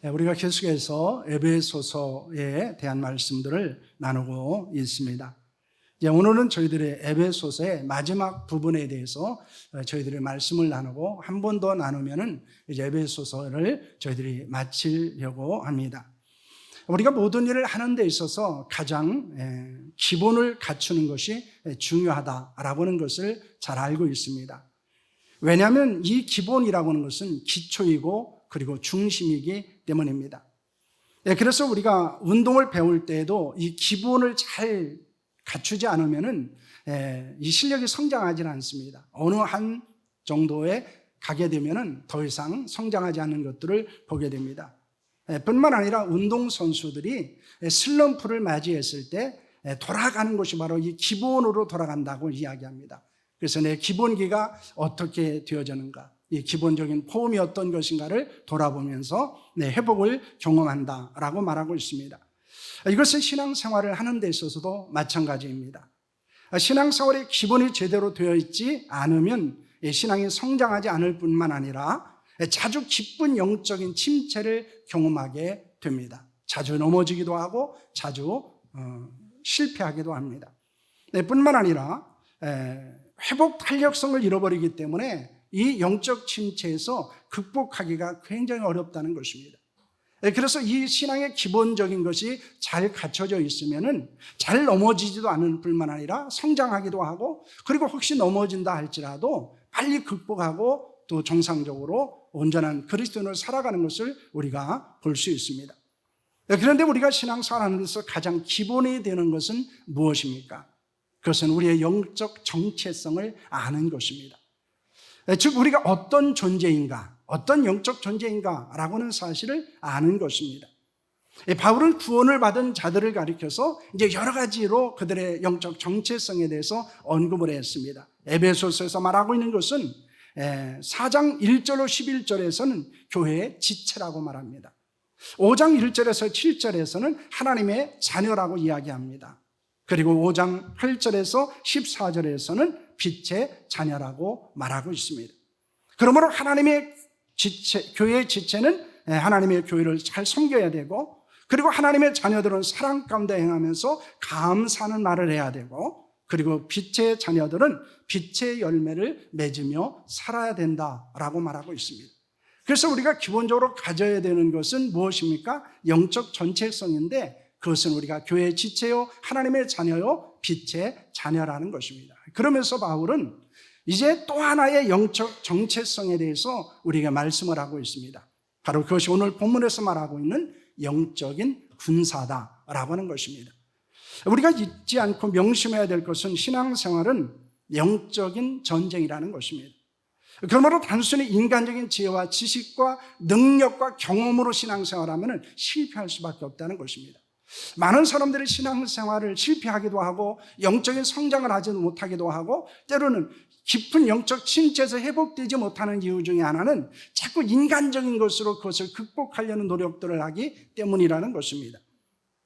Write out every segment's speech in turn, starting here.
우리가 계속해서 에베소서에 대한 말씀들을 나누고 있습니다. 오늘은 저희들의 에베소서의 마지막 부분에 대해서 저희들의 말씀을 나누고 한 번 더 나누면은 이제 에베소서를 저희들이 마치려고 합니다. 우리가 모든 일을 하는 데 있어서 가장 기본을 갖추는 것이 중요하다라고 하는 것을 잘 알고 있습니다. 왜냐하면 이 기본이라고 하는 것은 기초이고 그리고 중심이기 때문입니다. 그래서 우리가 운동을 배울 때에도 이 기본을 잘 갖추지 않으면은 이 실력이 성장하지는 않습니다. 어느 한 정도에 가게 되면은 더 이상 성장하지 않는 것들을 보게 됩니다. 뿐만 아니라 운동선수들이 슬럼프를 맞이했을 때 돌아가는 것이 바로 이 기본으로 돌아간다고 이야기합니다. 그래서 내 기본기가 어떻게 되어졌는가, 이 기본적인 폼이 어떤 것인가를 돌아보면서 내 회복을 경험한다라고 말하고 있습니다. 이것은 신앙생활을 하는 데 있어서도 마찬가지입니다. 신앙생활의 기본이 제대로 되어 있지 않으면 신앙이 성장하지 않을 뿐만 아니라 자주 기쁜 영적인 침체를 경험하게 됩니다. 자주 넘어지기도 하고 자주 실패하기도 합니다. 뿐만 아니라 회복 탄력성을 잃어버리기 때문에 이 영적 침체에서 극복하기가 굉장히 어렵다는 것입니다. 그래서 이 신앙의 기본적인 것이 잘 갖춰져 있으면은 잘 넘어지지도 않을 뿐만 아니라 성장하기도 하고, 그리고 혹시 넘어진다 할지라도 빨리 극복하고 또 정상적으로 온전한 그리스도인으로 살아가는 것을 우리가 볼 수 있습니다. 그런데 우리가 신앙생활하는 데서 가장 기본이 되는 것은 무엇입니까? 그것은 우리의 영적 정체성을 아는 것입니다. 즉 우리가 어떤 존재인가, 어떤 영적 존재인가라고 하는 사실을 아는 것입니다. 바울은 구원을 받은 자들을 가리켜서 이제 여러 가지로 그들의 영적 정체성에 대해서 언급을 했습니다. 에베소서에서 말하고 있는 것은 4장 1절로 11절에서는 교회의 지체라고 말합니다. 5장 1절에서 7절에서는 하나님의 자녀라고 이야기합니다. 그리고 5장 8절에서 14절에서는 빛의 자녀라고 말하고 있습니다. 그러므로 하나님의 지체, 교회의 지체는 하나님의 교회를 잘 섬겨야 되고, 그리고 하나님의 자녀들은 사랑 가운데 행하면서 감사하는 말을 해야 되고, 그리고 빛의 자녀들은 빛의 열매를 맺으며 살아야 된다라고 말하고 있습니다. 그래서 우리가 기본적으로 가져야 되는 것은 무엇입니까? 영적 전체성인데, 그것은 우리가 교회의 지체요, 하나님의 자녀요, 빛의 자녀라는 것입니다. 그러면서 바울은 이제 또 하나의 영적 정체성에 대해서 우리에게 말씀을 하고 있습니다. 바로 그것이 오늘 본문에서 말하고 있는 영적인 군사다라고 하는 것입니다. 우리가 잊지 않고 명심해야 될 것은 신앙생활은 영적인 전쟁이라는 것입니다. 그러므로 단순히 인간적인 지혜와 지식과 능력과 경험으로 신앙생활하면 실패할 수밖에 없다는 것입니다. 많은 사람들이 신앙생활을 실패하기도 하고 영적인 성장을 하지 못하기도 하고, 때로는 깊은 영적 침체에서 회복되지 못하는 이유 중에 하나는 자꾸 인간적인 것으로 그것을 극복하려는 노력들을 하기 때문이라는 것입니다.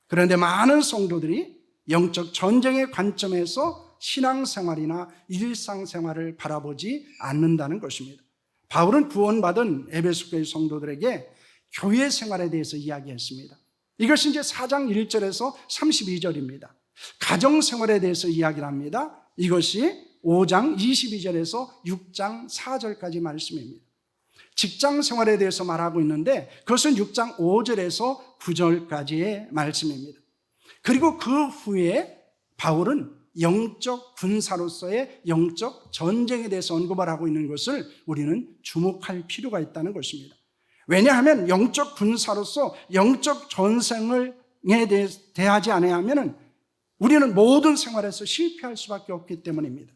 그런데 많은 성도들이 영적 전쟁의 관점에서 신앙생활이나 일상생활을 바라보지 않는다는 것입니다. 바울은 구원받은 에베소 교회 성도들에게 교회 생활에 대해서 이야기했습니다. 이것이 이제 4장 1절에서 32절입니다. 가정생활에 대해서 이야기를 합니다. 이것이 5장 22절에서 6장 4절까지 말씀입니다. 직장생활에 대해서 말하고 있는데 그것은 6장 5절에서 9절까지의 말씀입니다. 그리고 그 후에 바울은 영적 군사로서의 영적 전쟁에 대해서 언급을 하고 있는 것을 우리는 주목할 필요가 있다는 것입니다. 왜냐하면 영적 군사로서 영적 전쟁에 대하지 않으면 우리는 모든 생활에서 실패할 수밖에 없기 때문입니다.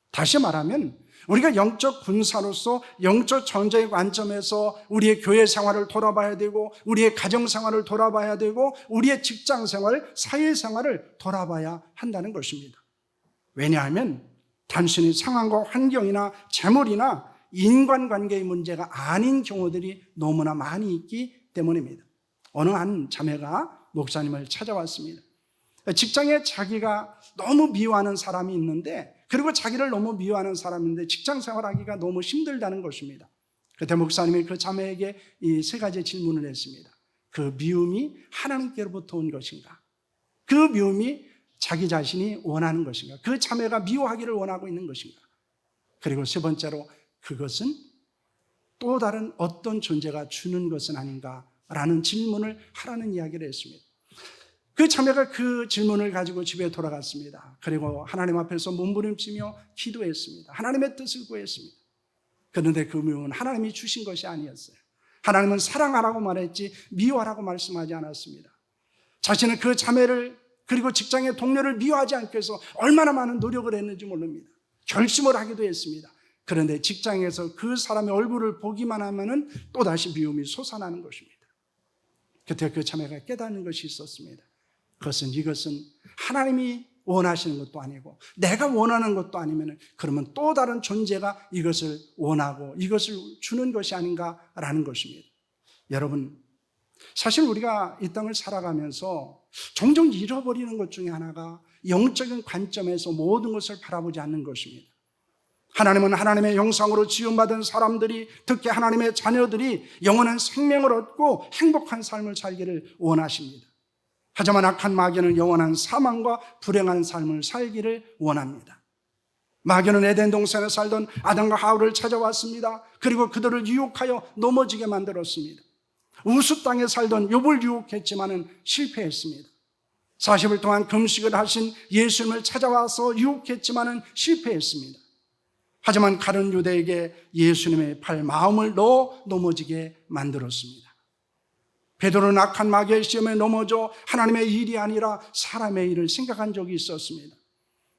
다시 말하면 우리가 영적 군사로서 영적 전쟁의 관점에서 우리의 교회 생활을 돌아봐야 되고, 우리의 가정 생활을 돌아봐야 되고, 우리의 직장 생활, 사회 생활을 돌아봐야 한다는 것입니다. 왜냐하면 단순히 상황과 환경이나 재물이나 인간관계의 문제가 아닌 경우들이 너무나 많이 있기 때문입니다. 어느 한 자매가 목사님을 찾아왔습니다. 직장에 자기가 너무 미워하는 사람이 있는데, 그리고 자기를 너무 미워하는 사람인데 직장 생활하기가 너무 힘들다는 것입니다. 그때 목사님이 그 자매에게 이 세 가지 질문을 했습니다. 그 미움이 하나님께로부터 온 것인가? 그 미움이 자기 자신이 원하는 것인가? 그 자매가 미워하기를 원하고 있는 것인가? 그리고 세 번째로 그것은 또 다른 어떤 존재가 주는 것은 아닌가라는 질문을 하라는 이야기를 했습니다. 그 자매가 그 질문을 가지고 집에 돌아갔습니다. 그리고 하나님 앞에서 몸부림치며 기도했습니다. 하나님의 뜻을 구했습니다. 그런데 그 미움은 하나님이 주신 것이 아니었어요. 하나님은 사랑하라고 말했지 미워하라고 말씀하지 않았습니다. 자신은 그 자매를 그리고 직장의 동료를 미워하지 않기 위해서 얼마나 많은 노력을 했는지 모릅니다. 결심을 하기도 했습니다. 그런데 직장에서 그 사람의 얼굴을 보기만 하면은 또다시 미움이 솟아나는 것입니다. 그때 그 자매가 깨닫는 것이 있었습니다. 이것은 하나님이 원하시는 것도 아니고 내가 원하는 것도 아니면 그러면 또 다른 존재가 이것을 원하고 이것을 주는 것이 아닌가라는 것입니다. 여러분, 사실 우리가 이 땅을 살아가면서 종종 잃어버리는 것 중에 하나가 영적인 관점에서 모든 것을 바라보지 않는 것입니다. 하나님은 하나님의 형상으로 지음받은 사람들이, 특히 하나님의 자녀들이 영원한 생명을 얻고 행복한 삶을 살기를 원하십니다. 하지만 악한 마귀는 영원한 사망과 불행한 삶을 살기를 원합니다. 마귀는 에덴 동산에 살던 아담과 하와를 찾아왔습니다. 그리고 그들을 유혹하여 넘어지게 만들었습니다. 우수 땅에 살던 욥을 유혹했지만은 실패했습니다. 40일 동안 금식을 하신 예수님을 찾아와서 유혹했지만은 실패했습니다. 하지만 가룟 유대에게 예수님의 팔 마음을 넣어 넘어지게 만들었습니다. 베드로는 악한 마귀의 시험에 넘어져 하나님의 일이 아니라 사람의 일을 생각한 적이 있었습니다.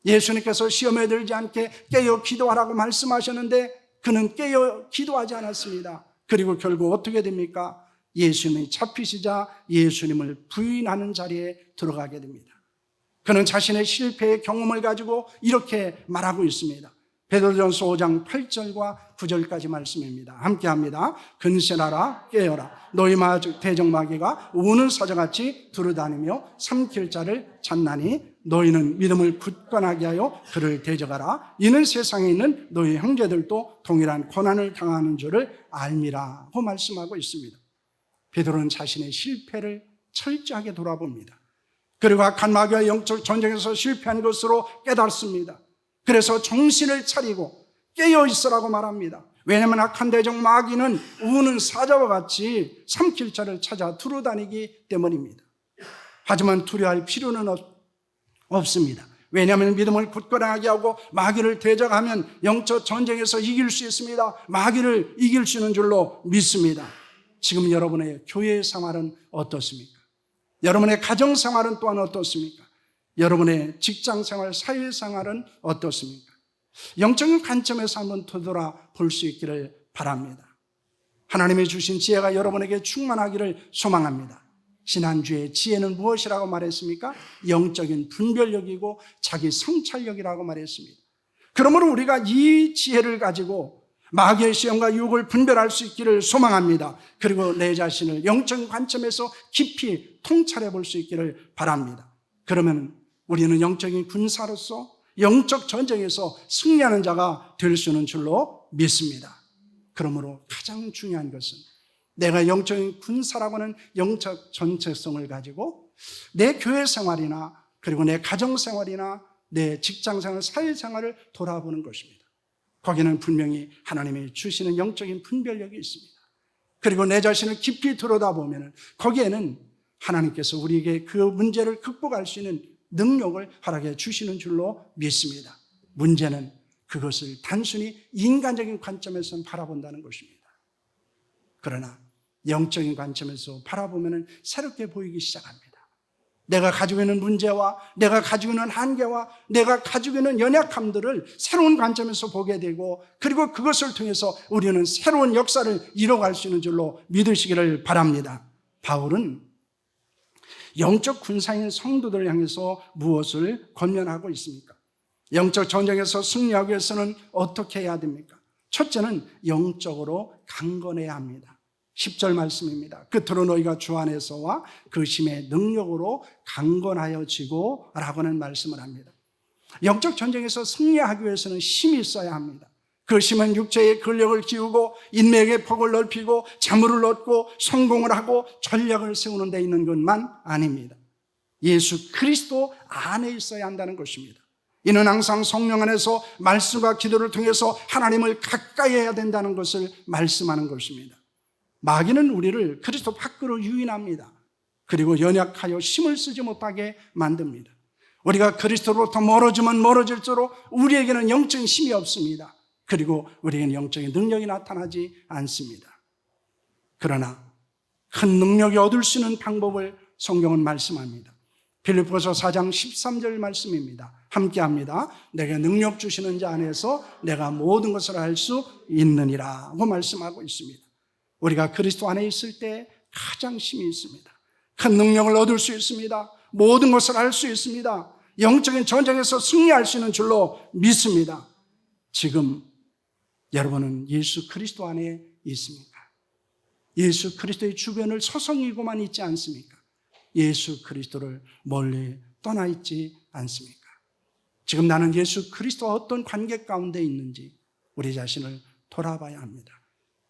예수님께서 시험에 들지 않게 깨어 기도하라고 말씀하셨는데 그는 깨어 기도하지 않았습니다. 그리고 결국 어떻게 됩니까? 예수님이 잡히시자 예수님을 부인하는 자리에 들어가게 됩니다. 그는 자신의 실패의 경험을 가지고 이렇게 말하고 있습니다. 베드로전서 5장 8절과 9절까지 말씀입니다. 함께합니다. 근신하라 깨어라 너희 대적마귀가 우는 사자같이 두루다니며 삼킬 자를 찾나니 너희는 믿음을 굳건하게 하여 그를 대적하라. 이는 세상에 있는 너희 형제들도 동일한 고난을 당하는 줄을 알미라고 말씀하고 있습니다. 베드로는 자신의 실패를 철저하게 돌아봅니다. 그리고 악한 마귀와 영적 전쟁에서 실패한 것으로 깨닫습니다. 그래서 정신을 차리고 깨어 있으라고 말합니다. 왜냐하면 악한 대적 마귀는 우는 사자와 같이 삼킬 자를 찾아 두루다니기 때문입니다. 하지만 두려워할 필요는 없습니다. 왜냐하면 믿음을 굳건하게 하고 마귀를 대적하면 영적 전쟁에서 이길 수 있습니다. 마귀를 이길 수 있는 줄로 믿습니다. 지금 여러분의 교회 생활은 어떻습니까? 여러분의 가정 생활은 또한 어떻습니까? 여러분의 직장 생활, 사회 생활은 어떻습니까? 영적인 관점에서 한번 되돌아볼 수 있기를 바랍니다. 하나님이 주신 지혜가 여러분에게 충만하기를 소망합니다. 지난주에 지혜는 무엇이라고 말했습니까? 영적인 분별력이고 자기 성찰력이라고 말했습니다. 그러므로 우리가 이 지혜를 가지고 마귀의 시험과 유혹을 분별할 수 있기를 소망합니다. 그리고 내 자신을 영적인 관점에서 깊이 통찰해 볼 수 있기를 바랍니다. 그러면 우리는 영적인 군사로서 영적 전쟁에서 승리하는 자가 될 수 있는 줄로 믿습니다. 그러므로 가장 중요한 것은 내가 영적인 군사라고 하는 영적 전체성을 가지고 내 교회 생활이나 그리고 내 가정 생활이나 내 직장 생활, 사회 생활을 돌아보는 것입니다. 거기는 분명히 하나님이 주시는 영적인 분별력이 있습니다. 그리고 내 자신을 깊이 들여다보면 거기에는 하나님께서 우리에게 그 문제를 극복할 수 있는 능력을 허락해 주시는 줄로 믿습니다. 문제는 그것을 단순히 인간적인 관점에서 바라본다는 것입니다. 그러나 영적인 관점에서 바라보면 새롭게 보이기 시작합니다. 내가 가지고 있는 문제와 내가 가지고 있는 한계와 내가 가지고 있는 연약함들을 새로운 관점에서 보게 되고 그리고 그것을 통해서 우리는 새로운 역사를 이뤄갈 수 있는 줄로 믿으시기를 바랍니다. 바울은 영적 군사인 성도들을 향해서 무엇을 권면하고 있습니까? 영적 전쟁에서 승리하기 위해서는 어떻게 해야 됩니까? 첫째는 영적으로 강건해야 합니다. 10절 말씀입니다. 끝으로 너희가 주 안에서와 그 힘의 능력으로 강건하여지고 라고는 말씀을 합니다. 영적 전쟁에서 승리하기 위해서는 힘이 있어야 합니다. 그 심은 육체의 근력을 기우고 인맥의 폭을 넓히고 자물을 얻고 성공을 하고 전략을 세우는 데 있는 것만 아닙니다. 예수 그리스도 안에 있어야 한다는 것입니다. 이는 항상 성령 안에서 말씀과 기도를 통해서 하나님을 가까이 해야 된다는 것을 말씀하는 것입니다. 마귀는 우리를 그리스도 밖으로 유인합니다. 그리고 연약하여 힘을 쓰지 못하게 만듭니다. 우리가 그리스도로부터 멀어지면 멀어질수록 우리에게는 영적인 힘이 없습니다. 그리고 우리에게는 영적인 능력이 나타나지 않습니다. 그러나 큰 능력이 얻을 수 있는 방법을 성경은 말씀합니다. 빌립보서 4장 13절 말씀입니다. 함께합니다. 내게 능력 주시는 자 안에서 내가 모든 것을 할 수 있느니라 고 말씀하고 있습니다. 우리가 그리스도 안에 있을 때 가장 힘이 있습니다. 큰 능력을 얻을 수 있습니다. 모든 것을 할 수 있습니다. 영적인 전쟁에서 승리할 수 있는 줄로 믿습니다. 지금 여러분은 예수 그리스도 안에 있습니까? 예수 그리스도의 주변을 서성이고만 있지 않습니까? 예수 그리스도를 멀리 떠나 있지 않습니까? 지금 나는 예수 그리스도와 어떤 관계 가운데 있는지 우리 자신을 돌아봐야 합니다.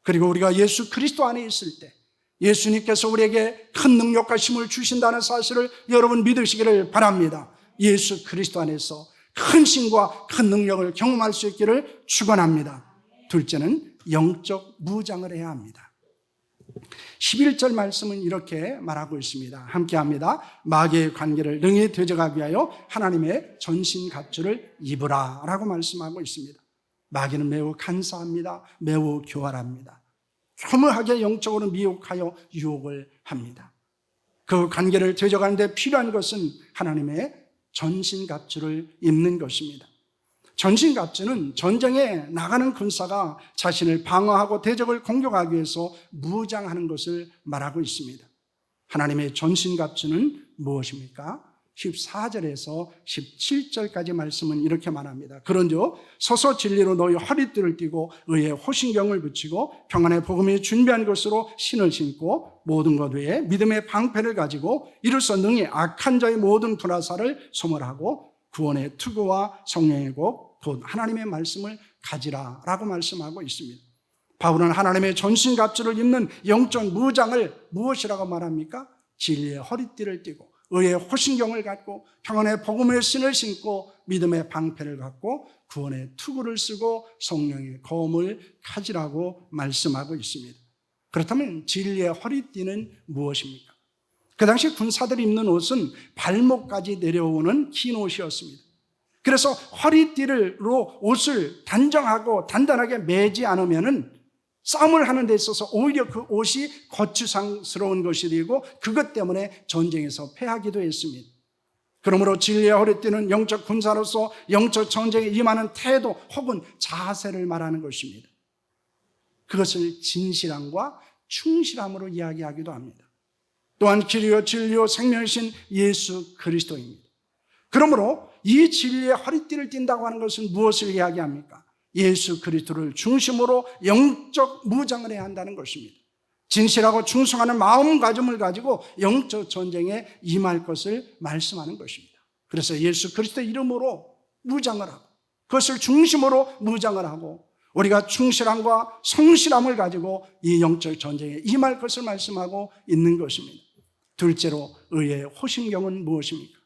그리고 우리가 예수 그리스도 안에 있을 때 예수님께서 우리에게 큰 능력과 힘을 주신다는 사실을 여러분 믿으시기를 바랍니다. 예수 그리스도 안에서 큰 힘과 큰 능력을 경험할 수 있기를 축원합니다. 둘째는 영적 무장을 해야 합니다. 11절 말씀은 이렇게 말하고 있습니다. 함께합니다. 마귀의 관계를 능히 대적하기 위하여 하나님의 전신갑주를 입으라 라고 말씀하고 있습니다. 마귀는 매우 간사합니다. 매우 교활합니다. 혐오하게 영적으로 미혹하여 유혹을 합니다. 그 관계를 대적하는 데 필요한 것은 하나님의 전신갑주를 입는 것입니다. 전신갑주는 전쟁에 나가는 군사가 자신을 방어하고 대적을 공격하기 위해서 무장하는 것을 말하고 있습니다. 하나님의 전신갑주는 무엇입니까? 14절에서 17절까지 말씀은 이렇게 말합니다. 그런즉 서서 진리로 너희 허리띠를 띠고 의의 호신경을 붙이고 평안의 복음이 준비한 것으로 신을 신고 모든 것 외에 믿음의 방패를 가지고 이로써 능히 악한 자의 모든 불화살을 소멸하고 구원의 투구와 성령의 곡 곧 하나님의 말씀을 가지라 라고 말씀하고 있습니다. 바울은 하나님의 전신갑주를 입는 영적 무장을 무엇이라고 말합니까? 진리의 허리띠를 띠고 의의 호신경을 갖고 평안의 복음의 신을 신고 믿음의 방패를 갖고 구원의 투구를 쓰고 성령의 검을 가지라고 말씀하고 있습니다. 그렇다면 진리의 허리띠는 무엇입니까? 그 당시 군사들이 입는 옷은 발목까지 내려오는 긴 옷이었습니다. 그래서 허리띠로 옷을 단정하고 단단하게 매지 않으면은 싸움을 하는 데 있어서 오히려 그 옷이 거추장스러운 것이 되고 그것 때문에 전쟁에서 패하기도 했습니다. 그러므로 진리의 허리띠는 영적 군사로서 영적 전쟁에 임하는 태도 혹은 자세를 말하는 것입니다. 그것을 진실함과 충실함으로 이야기하기도 합니다. 또한 길이요 진리요 생명이신 예수 그리스도입니다. 그러므로 이 진리의 허리띠를 띈다고 하는 것은 무엇을 이야기합니까? 예수 그리스도를 중심으로 영적 무장을 해야 한다는 것입니다. 진실하고 충성하는 마음가짐을 가지고 영적 전쟁에 임할 것을 말씀하는 것입니다. 그래서 예수 그리스도의 이름으로 무장을 하고 그것을 중심으로 무장을 하고 우리가 충실함과 성실함을 가지고 이 영적 전쟁에 임할 것을 말씀하고 있는 것입니다. 둘째로 의의 호신경은 무엇입니까?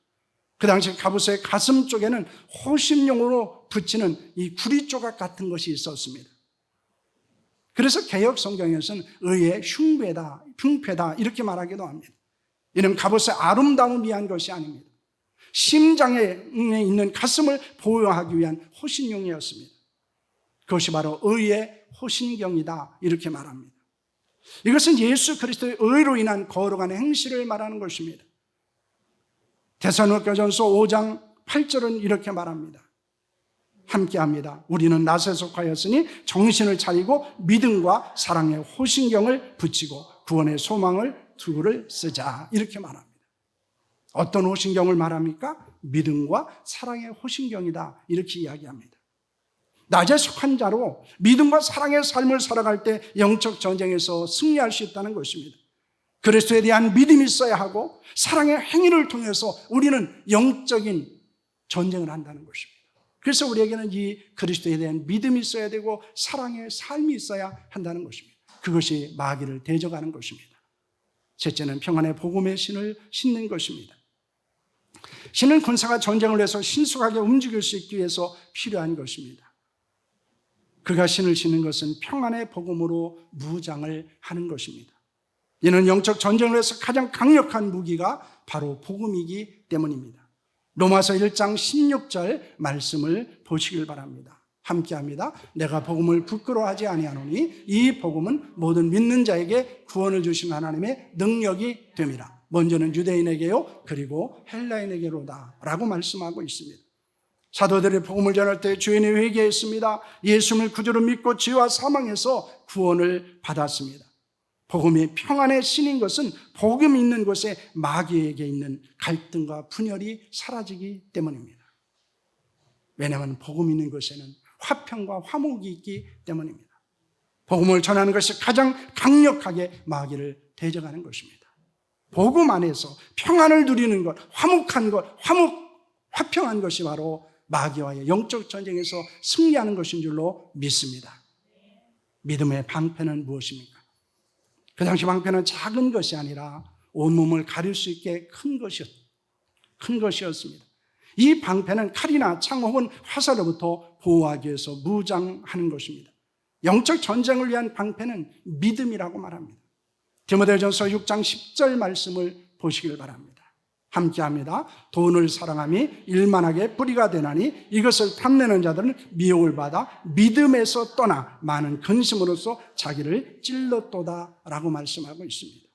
그 당시 갑옷의 가슴 쪽에는 호신용으로 붙이는 이 구리 조각 같은 것이 있었습니다. 그래서 개역 성경에서는 의의 흉패다 이렇게 말하기도 합니다. 이는 갑옷의 아름다움을 위한 것이 아닙니다. 심장에 있는 가슴을 보호하기 위한 호신용이었습니다. 그것이 바로 의의 호신경이다 이렇게 말합니다. 이것은 예수 그리스도의 의로 인한 거룩한 행실을 말하는 것입니다. 데살로니가전서 5장 8절은 이렇게 말합니다. 함께합니다. 우리는 낯에 속하였으니 정신을 차리고 믿음과 사랑의 호신경을 붙이고 구원의 소망을 투구를 쓰자 이렇게 말합니다. 어떤 호신경을 말합니까? 믿음과 사랑의 호신경이다 이렇게 이야기합니다. 낮에 속한 자로 믿음과 사랑의 삶을 살아갈 때 영적 전쟁에서 승리할 수 있다는 것입니다. 그리스도에 대한 믿음이 있어야 하고 사랑의 행위를 통해서 우리는 영적인 전쟁을 한다는 것입니다. 그래서 우리에게는 이 그리스도에 대한 믿음이 있어야 되고 사랑의 삶이 있어야 한다는 것입니다. 그것이 마귀를 대적하는 것입니다. 셋째는 평안의 복음의 신을 신는 것입니다. 신은 군사가 전쟁을 해서 신속하게 움직일 수 있기 위해서 필요한 것입니다. 그가 신을 신는 것은 평안의 복음으로 무장을 하는 것입니다. 이는 영적 전쟁을 해서 가장 강력한 무기가 바로 복음이기 때문입니다. 로마서 1장 16절 말씀을 보시길 바랍니다. 함께합니다. 내가 복음을 부끄러워하지 아니하노니 이 복음은 모든 믿는 자에게 구원을 주신 하나님의 능력이 됨이라. 먼저는 유대인에게요 그리고 헬라인에게로다 라고 말씀하고 있습니다. 사도들이 복음을 전할 때 주인이 회개했습니다. 예수님을 구주로 믿고 죄와 사망에서 구원을 받았습니다. 복음이 평안의 신인 것은 복음이 있는 곳에 마귀에게 있는 갈등과 분열이 사라지기 때문입니다. 왜냐하면 복음이 있는 곳에는 화평과 화목이 있기 때문입니다. 복음을 전하는 것이 가장 강력하게 마귀를 대적하는 것입니다. 복음 안에서 평안을 누리는 것, 화목한 것, 화평한 것이 바로 마귀와의 영적 전쟁에서 승리하는 것인 줄로 믿습니다. 믿음의 방패는 무엇입니까? 그 당시 방패는 작은 것이 아니라 온몸을 가릴 수 있게 큰 것이었습니다. 이 방패는 칼이나 창 혹은 화살로부터 보호하기 위해서 무장하는 것입니다. 영적 전쟁을 위한 방패는 믿음이라고 말합니다. 디모데전서 6장 10절 말씀을 보시길 바랍니다. 함께합니다. 돈을 사랑함이 일만하게 뿌리가 되나니 이것을 탐내는 자들은 미혹을 받아 믿음에서 떠나 많은 근심으로써 자기를 찔렀도다 라고 말씀하고 있습니다.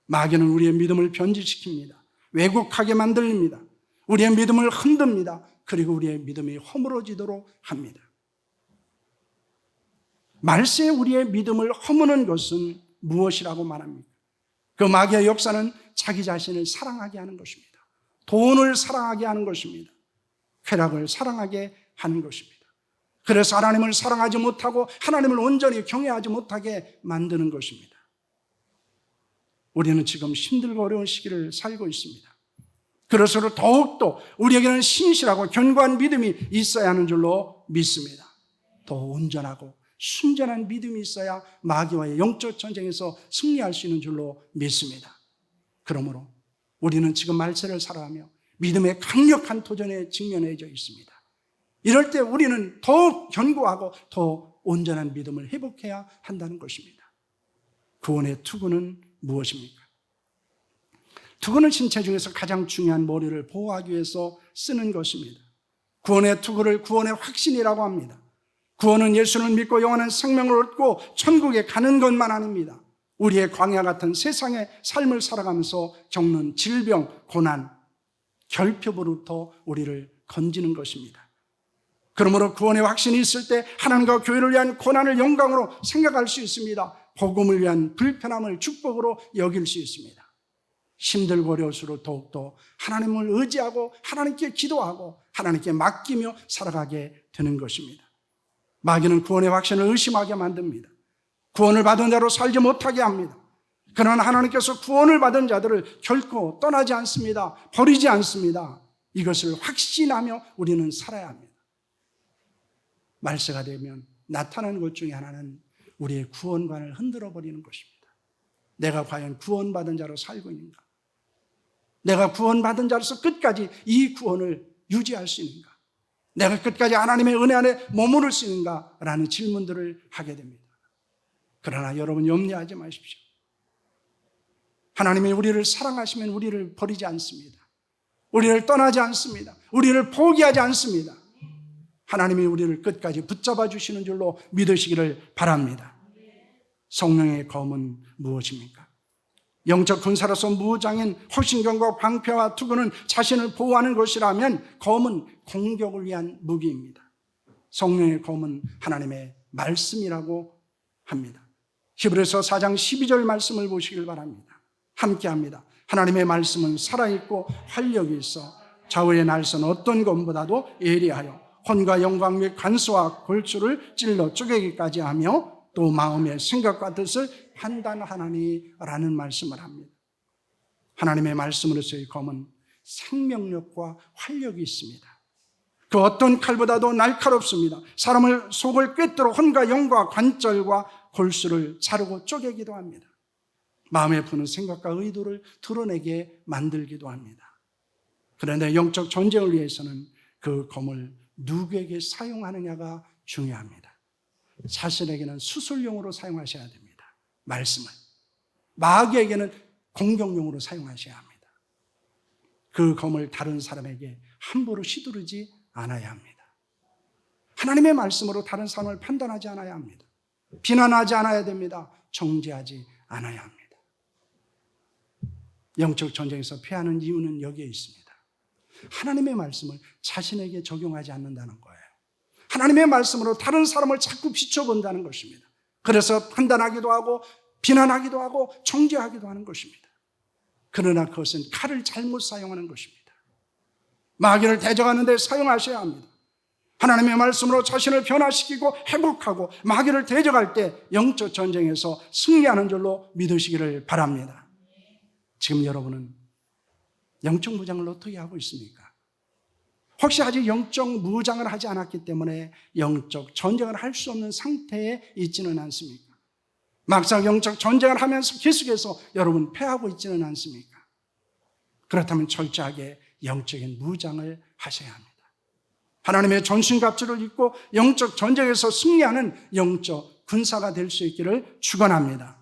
마귀는 우리의 믿음을 변질시킵니다. 왜곡하게 만들립니다. 우리의 믿음을 흔듭니다. 그리고 우리의 믿음이 허물어지도록 합니다. 말세에 우리의 믿음을 허무는 것은 무엇이라고 말합니까? 그 마귀의 역사는 자기 자신을 사랑하게 하는 것입니다. 돈을 사랑하게 하는 것입니다. 쾌락을 사랑하게 하는 것입니다. 그래서 하나님을 사랑하지 못하고 하나님을 온전히 경외하지 못하게 만드는 것입니다. 우리는 지금 힘들고 어려운 시기를 살고 있습니다. 그래서 더욱더 우리에게는 신실하고 견고한 믿음이 있어야 하는 줄로 믿습니다. 더 온전하고 순전한 믿음이 있어야 마귀와의 영적 전쟁에서 승리할 수 있는 줄로 믿습니다. 그러므로 우리는 지금 말세를 살아가며 믿음의 강력한 도전에 직면해져 있습니다. 이럴 때 우리는 더 견고하고 더 온전한 믿음을 회복해야 한다는 것입니다. 구원의 투구는 무엇입니까? 투구는 신체 중에서 가장 중요한 머리를 보호하기 위해서 쓰는 것입니다. 구원의 투구를 구원의 확신이라고 합니다. 구원은 예수를 믿고 영원한 생명을 얻고 천국에 가는 것만 아닙니다. 우리의 광야 같은 세상의 삶을 살아가면서 겪는 질병, 고난, 결핍으로부터 우리를 건지는 것입니다. 그러므로 구원의 확신이 있을 때 하나님과 교회를 위한 고난을 영광으로 생각할 수 있습니다. 복음을 위한 불편함을 축복으로 여길 수 있습니다. 힘들고 어려울수록 더욱더 하나님을 의지하고 하나님께 기도하고 하나님께 맡기며 살아가게 되는 것입니다. 마귀는 구원의 확신을 의심하게 만듭니다. 구원을 받은 자로 살지 못하게 합니다. 그러나 하나님께서 구원을 받은 자들을 결코 떠나지 않습니다. 버리지 않습니다. 이것을 확신하며 우리는 살아야 합니다. 말세가 되면 나타나는 것 중에 하나는 우리의 구원관을 흔들어 버리는 것입니다. 내가 과연 구원받은 자로 살고 있는가? 내가 구원받은 자로서 끝까지 이 구원을 유지할 수 있는가? 내가 끝까지 하나님의 은혜 안에 머무를 수 있는가? 라는 질문들을 하게 됩니다. 그러나 여러분 염려하지 마십시오. 하나님이 우리를 사랑하시면 우리를 버리지 않습니다. 우리를 떠나지 않습니다. 우리를 포기하지 않습니다. 하나님이 우리를 끝까지 붙잡아 주시는 줄로 믿으시기를 바랍니다. 성령의 검은 무엇입니까? 영적 군사로서 무장인 호신경과 방패와 투구는 자신을 보호하는 것이라면 검은 공격을 위한 무기입니다. 성령의 검은 하나님의 말씀이라고 합니다. 히브리서 4장 12절 말씀을 보시길 바랍니다. 함께합니다. 하나님의 말씀은 살아있고 활력이 있어 좌우의 날선 어떤 검보다도 예리하여 혼과 영광 및 간수와 골수를 찔러 쪼개기까지 하며 또 마음의 생각과 뜻을 판단하나니 라는 말씀을 합니다. 하나님의 말씀으로서의 검은 생명력과 활력이 있습니다. 그 어떤 칼보다도 날카롭습니다. 사람을 속을 꿰뚫어 혼과 영과 관절과 골수를 자르고 쪼개기도 합니다. 마음에 푸는 생각과 의도를 드러내게 만들기도 합니다. 그런데 영적 전쟁을 위해서는 그 검을 누구에게 사용하느냐가 중요합니다. 자신에게는 수술용으로 사용하셔야 됩니다. 말씀을. 마귀에게는 공격용으로 사용하셔야 합니다. 그 검을 다른 사람에게 함부로 휘두르지 않아야 합니다. 하나님의 말씀으로 다른 사람을 판단하지 않아야 합니다. 비난하지 않아야 됩니다. 정죄하지 않아야 합니다. 영적 전쟁에서 패하는 이유는 여기에 있습니다. 하나님의 말씀을 자신에게 적용하지 않는다는 거예요. 하나님의 말씀으로 다른 사람을 자꾸 비춰본다는 것입니다. 그래서 판단하기도 하고 비난하기도 하고 정죄하기도 하는 것입니다. 그러나 그것은 칼을 잘못 사용하는 것입니다. 마귀를 대적하는 데 사용하셔야 합니다. 하나님의 말씀으로 자신을 변화시키고 회복하고 마귀를 대적할 때 영적 전쟁에서 승리하는 줄로 믿으시기를 바랍니다. 지금 여러분은 영적 무장을 어떻게 하고 있습니까? 혹시 아직 영적 무장을 하지 않았기 때문에 영적 전쟁을 할 수 없는 상태에 있지는 않습니까? 막상 영적 전쟁을 하면서 계속해서 여러분 패하고 있지는 않습니까? 그렇다면 철저하게 영적인 무장을 하셔야 합니다. 하나님의 전신갑주를 입고 영적 전쟁에서 승리하는 영적 군사가 될 수 있기를 축원합니다.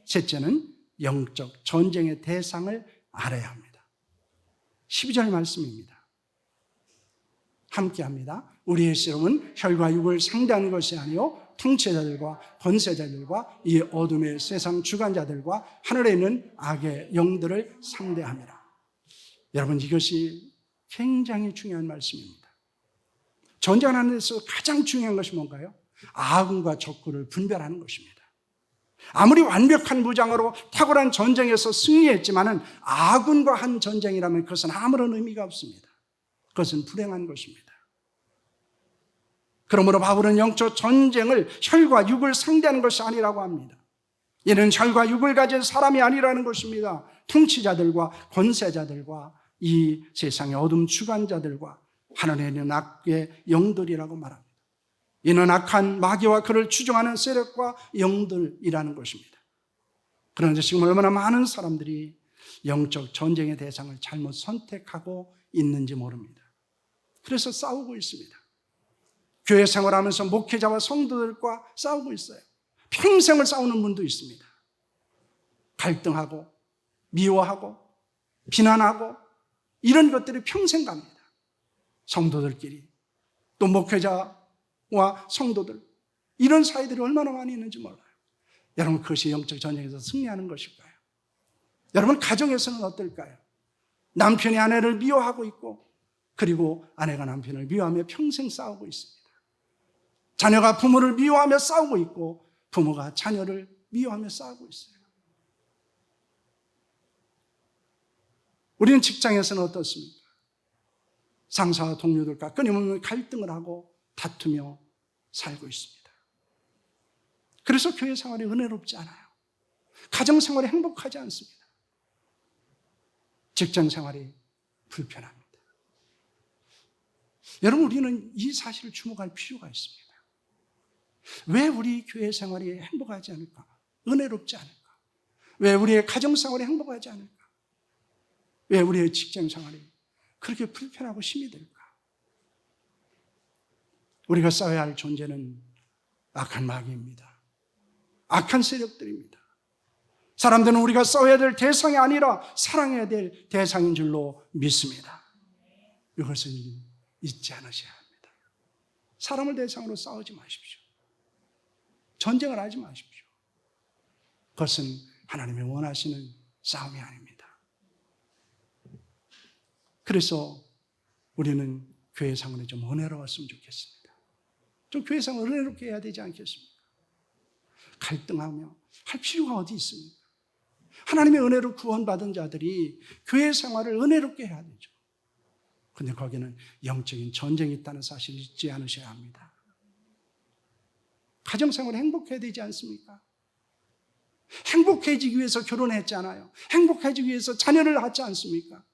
셋째는 영적 전쟁의 대상을 알아야 합니다. 12절 말씀입니다. 함께합니다. 우리의 씨름은 혈과 육을 상대하는 것이 아니요 통치자들과 권세자들과 이 어둠의 세상 주관자들과 하늘에 있는 악의 영들을 상대합니다. 여러분, 이것이 굉장히 중요한 말씀입니다. 전쟁하는 데서 가장 중요한 것이 뭔가요? 아군과 적군을 분별하는 것입니다. 아무리 완벽한 무장으로 탁월한 전쟁에서 승리했지만은 아군과 한 전쟁이라면 그것은 아무런 의미가 없습니다. 그것은 불행한 것입니다. 그러므로 바울은 영적 전쟁을 혈과 육을 상대하는 것이 아니라고 합니다. 이는 혈과 육을 가진 사람이 아니라는 것입니다. 통치자들과 권세자들과 이 세상의 어둠 주관자들과 하늘에 있는 악의 영들이라고 말합니다. 이는 악한 마귀와 그를 추종하는 세력과 영들이라는 것입니다. 그런데 지금 얼마나 많은 사람들이 영적 전쟁의 대상을 잘못 선택하고 있는지 모릅니다. 그래서 싸우고 있습니다. 교회 생활하면서 목회자와 성도들과 싸우고 있어요. 평생을 싸우는 분도 있습니다. 갈등하고 미워하고 비난하고 이런 것들이 평생 갑니다. 성도들끼리 또 목회자와 성도들 이런 사이들이 얼마나 많이 있는지 몰라요. 여러분, 그것이 영적 전쟁에서 승리하는 것일까요? 여러분, 가정에서는 어떨까요? 남편이 아내를 미워하고 있고 그리고 아내가 남편을 미워하며 평생 싸우고 있습니다. 자녀가 부모를 미워하며 싸우고 있고 부모가 자녀를 미워하며 싸우고 있어요. 우리는 직장에서는 어떻습니까? 상사와 동료들과 끊임없는 갈등을 하고 다투며 살고 있습니다. 그래서 교회 생활이 은혜롭지 않아요. 가정 생활이 행복하지 않습니다. 직장 생활이 불편합니다. 여러분, 우리는 이 사실을 주목할 필요가 있습니다. 왜 우리 교회 생활이 행복하지 않을까? 은혜롭지 않을까? 왜 우리의 가정 생활이 행복하지 않을까? 왜 우리의 직장 생활이 그렇게 불편하고 힘이 들까? 우리가 싸워야 할 존재는 악한 마귀입니다. 악한 세력들입니다. 사람들은 우리가 싸워야 될 대상이 아니라 사랑해야 될 대상인 줄로 믿습니다. 이것을 잊지 않으셔야 합니다. 사람을 대상으로 싸우지 마십시오. 전쟁을 하지 마십시오. 그것은 하나님이 원하시는 싸움이 아닙니다. 그래서 우리는 교회 생활이 좀 은혜로웠으면 좋겠습니다. 좀 교회 생활을 은혜롭게 해야 되지 않겠습니까? 갈등하며 할 필요가 어디 있습니까? 하나님의 은혜로 구원받은 자들이 교회 생활을 은혜롭게 해야 되죠. 그런데 거기는 영적인 전쟁이 있다는 사실을 잊지 않으셔야 합니다. 가정생활이 행복해야 되지 않습니까? 행복해지기 위해서 결혼했잖아요. 행복해지기 위해서 자녀를 낳지 않습니까?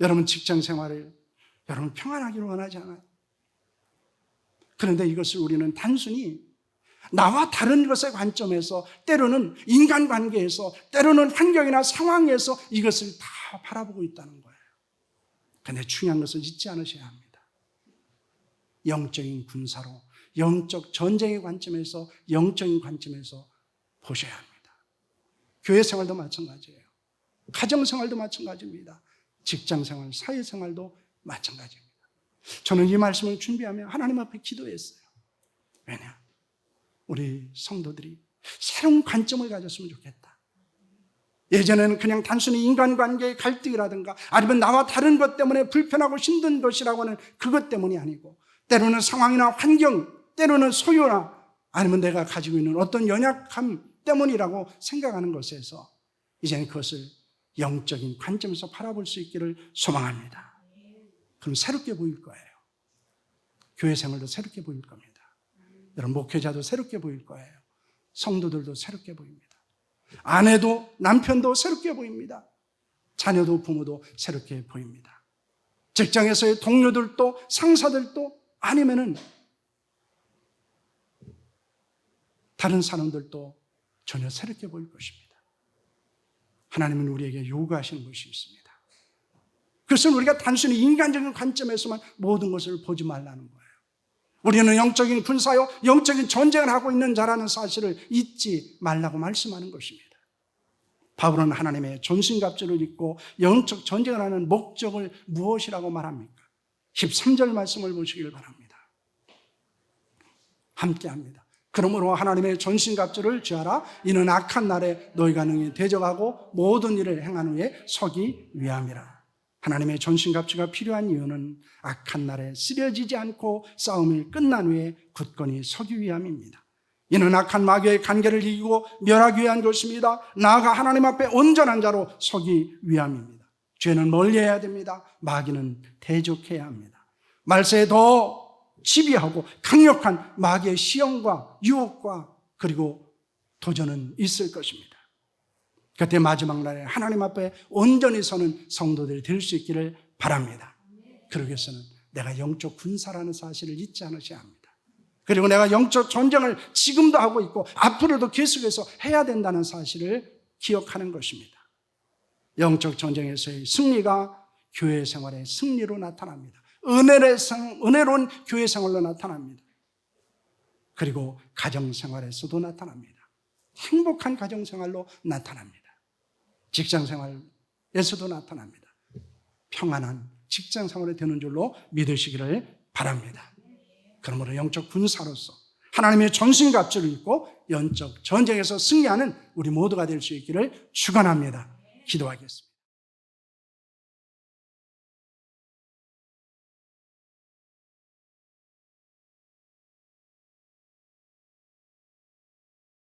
여러분, 직장생활을 여러분 평안하기를 원하지 않아요? 그런데 이것을 우리는 단순히 나와 다른 것의 관점에서, 때로는 인간관계에서, 때로는 환경이나 상황에서 이것을 다 바라보고 있다는 거예요. 그런데 중요한 것을 잊지 않으셔야 합니다. 영적인 군사로, 영적 전쟁의 관점에서, 영적인 관점에서 보셔야 합니다. 교회 생활도 마찬가지예요. 가정 생활도 마찬가지입니다. 직장 생활, 사회 생활도 마찬가지입니다. 저는 이 말씀을 준비하며 하나님 앞에 기도했어요. 왜냐? 우리 성도들이 새로운 관점을 가졌으면 좋겠다. 예전에는 그냥 단순히 인간관계의 갈등이라든가 아니면 나와 다른 것 때문에 불편하고 힘든 것이라고 하는 그것 때문이 아니고, 때로는 상황이나 환경, 때로는 소유나 아니면 내가 가지고 있는 어떤 연약함 때문이라고 생각하는 것에서 이제는 그것을 영적인 관점에서 바라볼 수 있기를 소망합니다. 그럼 새롭게 보일 거예요. 교회 생활도 새롭게 보일 겁니다. 여러분 목회자도 새롭게 보일 거예요. 성도들도 새롭게 보입니다. 아내도 남편도 새롭게 보입니다. 자녀도 부모도 새롭게 보입니다. 직장에서의 동료들도 상사들도 아니면은 다른 사람들도 전혀 새롭게 보일 것입니다. 하나님은 우리에게 요구하시는 것이 있습니다. 그것은 우리가 단순히 인간적인 관점에서만 모든 것을 보지 말라는 거예요. 우리는 영적인 군사요, 영적인 전쟁을 하고 있는 자라는 사실을 잊지 말라고 말씀하는 것입니다. 바울은 하나님의 전신갑주를 입고 영적 전쟁을 하는 목적을 무엇이라고 말합니까? 13절 말씀을 보시길 바랍니다. 함께합니다. 그러므로 하나님의 전신갑주를 취하라. 이는 악한 날에 너희가 능히 대적하고 모든 일을 행한 후에 서기 위함이라. 하나님의 전신갑주가 필요한 이유는 악한 날에 쓰려지지 않고 싸움이 끝난 후에 굳건히 서기 위함입니다. 이는 악한 마귀의 간계를 이기고 멸하기 위한 것입니다. 나아가 하나님 앞에 온전한 자로 서기 위함입니다. 죄는 멀리해야 됩니다. 마귀는 대적해야 합니다. 말세에 더 지배하고 강력한 마귀의 시험과 유혹과 그리고 도전은 있을 것입니다. 그때 마지막 날에 하나님 앞에 온전히 서는 성도들이 될 수 있기를 바랍니다. 그러기 위해서는 내가 영적 군사라는 사실을 잊지 않으셔야 합니다. 그리고 내가 영적 전쟁을 지금도 하고 있고 앞으로도 계속해서 해야 된다는 사실을 기억하는 것입니다. 영적 전쟁에서의 승리가 교회 생활의 승리로 나타납니다. 은혜로운 교회 생활로 나타납니다. 그리고 가정 생활에서도 나타납니다. 행복한 가정 생활로 나타납니다. 직장 생활에서도 나타납니다. 평안한 직장 생활이 되는 줄로 믿으시기를 바랍니다. 그러므로 영적 군사로서 하나님의 전신갑주를 입고 영적 전쟁에서 승리하는 우리 모두가 될 수 있기를 축원합니다. 기도하겠습니다.